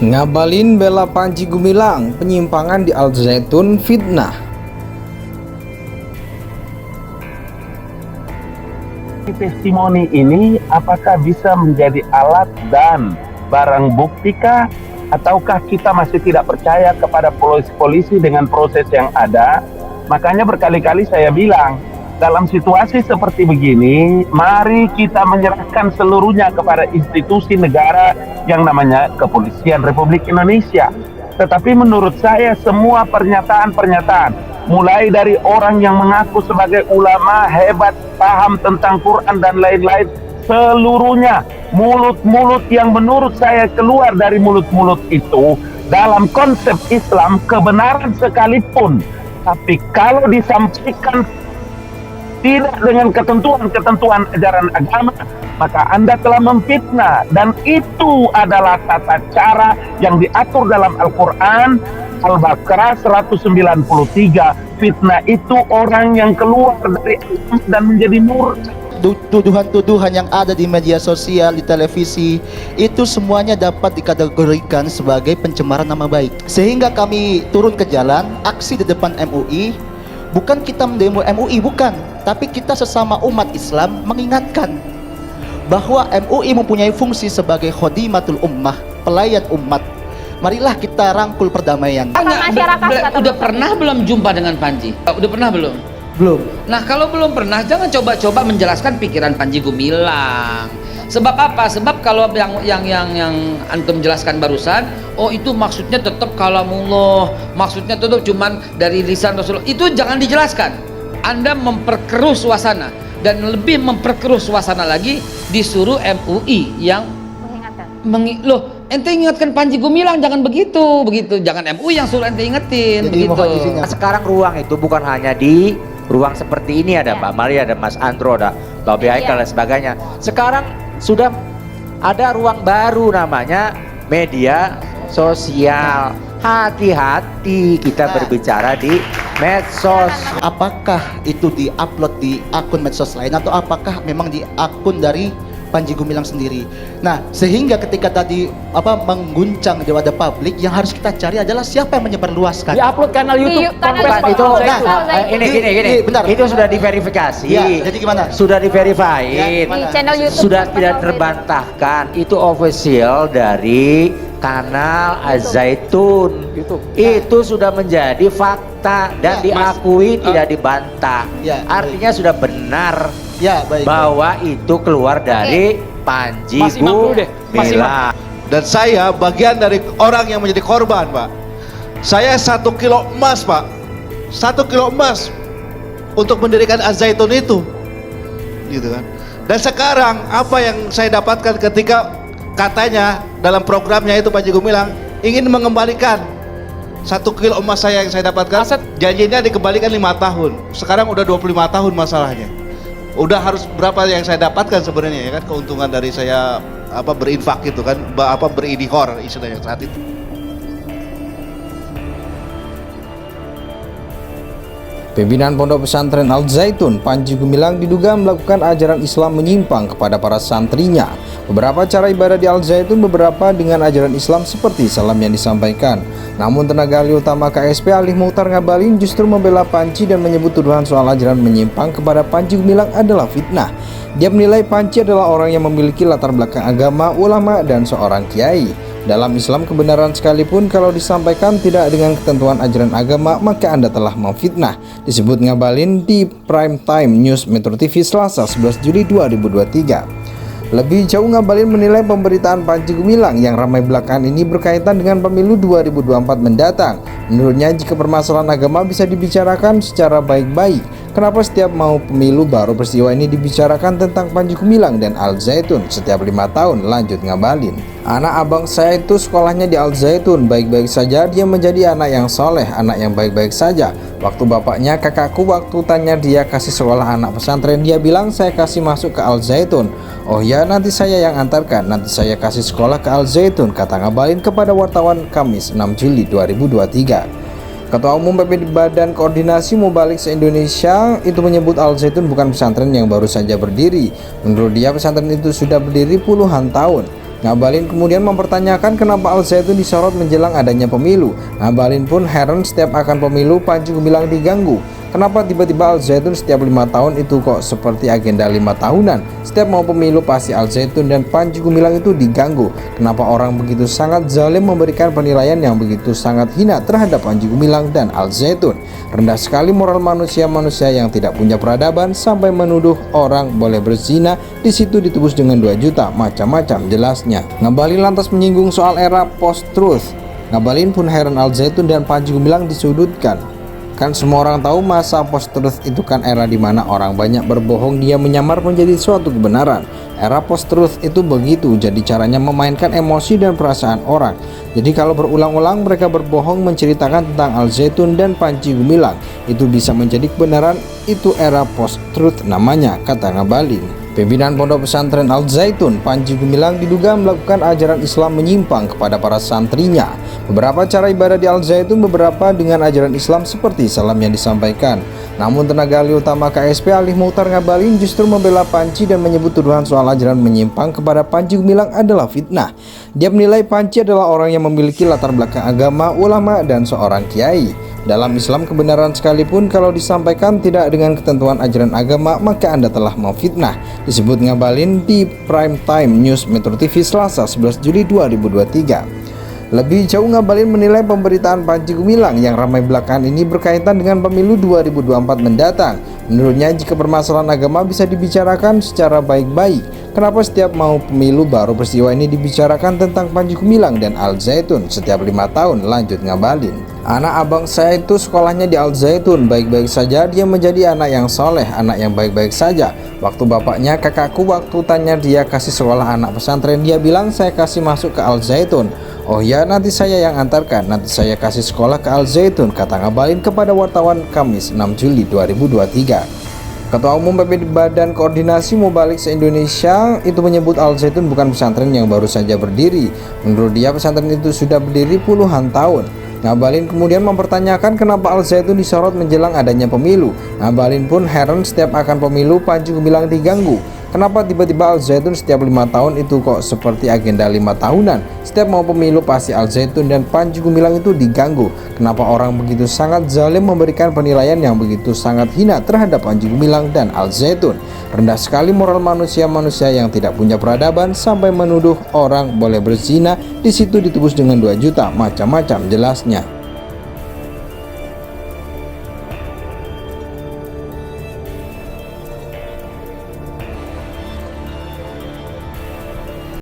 Ngabalin bela Panji Gumilang, penyimpangan di Al Zaitun fitnah. Testimoni ini apakah bisa menjadi alat dan barang buktikah, ataukah kita masih tidak percaya kepada polisi dengan proses yang ada? Makanya berkali-kali saya bilang, dalam situasi seperti begini, mari kita menyerahkan seluruhnya kepada institusi negara yang namanya Kepolisian Republik Indonesia. Tetapi menurut saya semua pernyataan-pernyataan, mulai dari orang yang mengaku sebagai ulama hebat, paham tentang Quran dan lain-lain, seluruhnya mulut-mulut yang menurut saya keluar dari mulut-mulut itu dalam konsep Islam kebenaran sekalipun, tapi kalau disampaikan tidak dengan ketentuan-ketentuan ajaran agama, maka Anda telah memfitnah, dan itu adalah tata cara yang diatur dalam Al-Quran. Al-Baqarah 193, fitnah itu orang yang keluar dari agama dan menjadi murtad. Tuduhan-tuduhan yang ada di media sosial, di televisi, itu semuanya dapat dikategorikan sebagai pencemaran nama baik. Sehingga kami turun ke jalan, aksi di depan MUI, bukan kita mendemo MUI, bukan, tapi kita sesama umat Islam mengingatkan bahwa MUI mempunyai fungsi sebagai khodimatul ummah, pelayan umat. Marilah kita rangkul perdamaian. Udah pernah belum jumpa dengan Panji? Udah pernah belum? Belum. Nah, kalau belum pernah, jangan coba-coba menjelaskan pikiran Panji Gumilang. Sebab apa? Sebab kalau yang antum jelaskan barusan, oh itu maksudnya tetap kalamullah, maksudnya tetap cuman dari lisan Rasulullah. Itu jangan dijelaskan. Anda memperkeruh suasana, dan lebih memperkeruh suasana lagi disuruh MUI yang mengingatkan. Ente ingatkan Panji Gumilang, jangan begitu, jangan MUI yang suruh ente ingetin. Jadi begitu. Sekarang ruang itu bukan hanya di ruang seperti ini, ada Mbak Maria, ada Mas Andro, ada Mbak Haikal dan sebagainya. Sekarang sudah ada ruang baru namanya media sosial. Hati-hati kita berbicara di medsos. Apakah itu diupload di akun medsos lain, atau apakah memang di akun dari Panji Gumilang sendiri? Nah, sehingga ketika tadi mengguncang di wadah publik, yang harus kita cari adalah siapa yang menyebarluaskan. Di-upload kanal YouTube Itu gini, bentar. Itu sudah diverifikasi. Ya, jadi gimana? Sudah diverifikasi. Ya, di channel YouTube sudah tidak terbantahkan. Itu official dari kanal Az-Zaitun. Itu sudah menjadi fakta dan diakui, tidak dibantah. Ya, artinya sudah benar. Ya, baik. Bahwa itu keluar dari Panji Gumilang. Dan saya bagian dari orang yang menjadi korban, Pak. Saya 1 kilo emas, Pak. 1 kilo emas untuk mendirikan Az-Zaitun itu, gitu kan. Dan sekarang apa yang saya dapatkan ketika katanya dalam programnya itu Panji Gumilang ingin mengembalikan 1 kilo emas saya yang saya dapatkan, janjinya dikembalikan 5 tahun. Sekarang udah 25 tahun masalahnya. Udah harus berapa yang saya dapatkan sebenarnya, ya kan, keuntungan dari saya berinfak gitu kan, beridihor istilahnya saat itu. Pimpinan Pondok Pesantren Al Zaitun, Panji Gumilang, diduga melakukan ajaran Islam menyimpang kepada para santrinya. Beberapa cara ibadah di Al Zaitun beberapa dengan ajaran Islam seperti salam yang disampaikan. Namun tenaga ahli utama KSP Ali Mukhtar Ngabalin justru membela Panji dan menyebut tuduhan soal ajaran menyimpang kepada Panji Gumilang adalah fitnah. Dia menilai Panji adalah orang yang memiliki latar belakang agama, ulama, dan seorang kiai. Dalam Islam, kebenaran sekalipun kalau disampaikan tidak dengan ketentuan ajaran agama, maka Anda telah memfitnah, disebut Ngabalin di Prime Time News Metro TV Selasa 11 Juli 2023. Lebih jauh, Ngabalin menilai pemberitaan Panji Gumilang yang ramai belakangan ini berkaitan dengan pemilu 2024 mendatang. Menurutnya, jika permasalahan agama bisa dibicarakan secara baik-baik, kenapa setiap mau pemilu baru peristiwa ini dibicarakan tentang Panji Gumilang dan Al Zaitun setiap 5 tahun, lanjut Ngabalin. Anak abang saya itu sekolahnya di Al Zaitun, baik-baik saja, dia menjadi anak yang soleh, anak yang baik-baik saja. Waktu bapaknya, kakakku, waktu tanya dia kasih sekolah anak pesantren, dia bilang saya kasih masuk ke Al Zaitun. Oh ya, nanti saya yang antarkan, nanti saya kasih sekolah ke Al Zaitun, kata Ngabalin kepada wartawan Kamis 6 Juli 2023. Ketua Umum PP Badan Koordinasi Mubalik se-Indonesia itu menyebut Al Zaitun bukan pesantren yang baru saja berdiri. Menurut dia, pesantren itu sudah berdiri puluhan tahun. Ngabalin kemudian mempertanyakan kenapa Al Zaitun disorot menjelang adanya pemilu. Ngabalin pun heran setiap akan pemilu Panji Gumilang diganggu. Kenapa tiba-tiba Al Zaitun setiap 5 tahun itu kok seperti agenda 5 tahunan? Setiap mau pemilu pasti Al Zaitun dan Panji Gumilang itu diganggu. Kenapa orang begitu sangat zalim memberikan penilaian yang begitu sangat hina terhadap Panji Gumilang dan Al Zaitun? Rendah sekali moral manusia-manusia yang tidak punya peradaban sampai menuduh orang boleh berzina, di situ ditebus dengan 2 juta, macam-macam jelasnya. Ngabalin lantas menyinggung soal era post-truth. Ngabalin pun heran Al Zaitun dan Panji Gumilang disudutkan. Kan semua orang tahu masa post-truth itu kan era dimana orang banyak berbohong dia menyamar menjadi suatu kebenaran. Era post-truth itu begitu, jadi caranya memainkan emosi dan perasaan orang. Jadi kalau berulang-ulang mereka berbohong menceritakan tentang Al Zaitun dan Panji Gumilang, itu bisa menjadi kebenaran, itu era post-truth namanya, kata Ngabalin. Pimpinan Pondok Pesantren Al Zaitun Panji Gumilang diduga melakukan ajaran Islam menyimpang kepada para santrinya. Beberapa cara ibadah di Al Zaitun beberapa dengan ajaran Islam seperti salam yang disampaikan. Namun tenaga ahli utama KSP Alih Muhtar Ngabalin justru membela Panji dan menyebut tuduhan soal ajaran menyimpang kepada Panji Gumilang adalah fitnah. Dia menilai Panji adalah orang yang memiliki latar belakang agama, ulama, dan seorang kiai. Dalam Islam kebenaran sekalipun kalau disampaikan tidak dengan ketentuan ajaran agama maka Anda telah memfitnah, disebut Ngabalin di Prime Time News Metro TV Selasa 11 Juli 2023. Lebih jauh Ngabalin menilai pemberitaan Panji Gumilang yang ramai belakangan ini berkaitan dengan pemilu 2024 mendatang. Menurutnya jika permasalahan agama bisa dibicarakan secara baik-baik, kenapa setiap mau pemilu baru peristiwa ini dibicarakan tentang Panji Gumilang dan Al Zaitun setiap 5 tahun, lanjut Ngabalin. Anak abang saya itu sekolahnya di Al Zaitun, baik-baik saja dia menjadi anak yang soleh, anak yang baik-baik saja. Waktu bapaknya kakakku waktu tanya dia kasih sekolah anak pesantren, dia bilang saya kasih masuk ke Al Zaitun. Oh ya nanti saya yang antarkan, nanti saya kasih sekolah ke Al Zaitun, kata Ngabalin kepada wartawan Kamis 6 Juli 2023. Ketua Umum PP Badan Koordinasi Mubalik se-Indonesia itu menyebut Al Zaitun bukan pesantren yang baru saja berdiri. Menurut dia pesantren itu sudah berdiri puluhan tahun. Ngabalin kemudian mempertanyakan kenapa Al Zaitun disorot menjelang adanya pemilu. Ngabalin pun heran setiap akan pemilu Panji Gumilang diganggu. Kenapa tiba-tiba Al Zaitun setiap 5 tahun itu kok seperti agenda 5 tahunan? Setiap mau pemilu pasti Al Zaitun dan Panji Gumilang itu diganggu. Kenapa orang begitu sangat zalim memberikan penilaian yang begitu sangat hina terhadap Panji Gumilang dan Al Zaitun? Rendah sekali moral manusia-manusia yang tidak punya peradaban sampai menuduh orang boleh berzina, di situ ditebus dengan 2 juta, macam-macam jelasnya.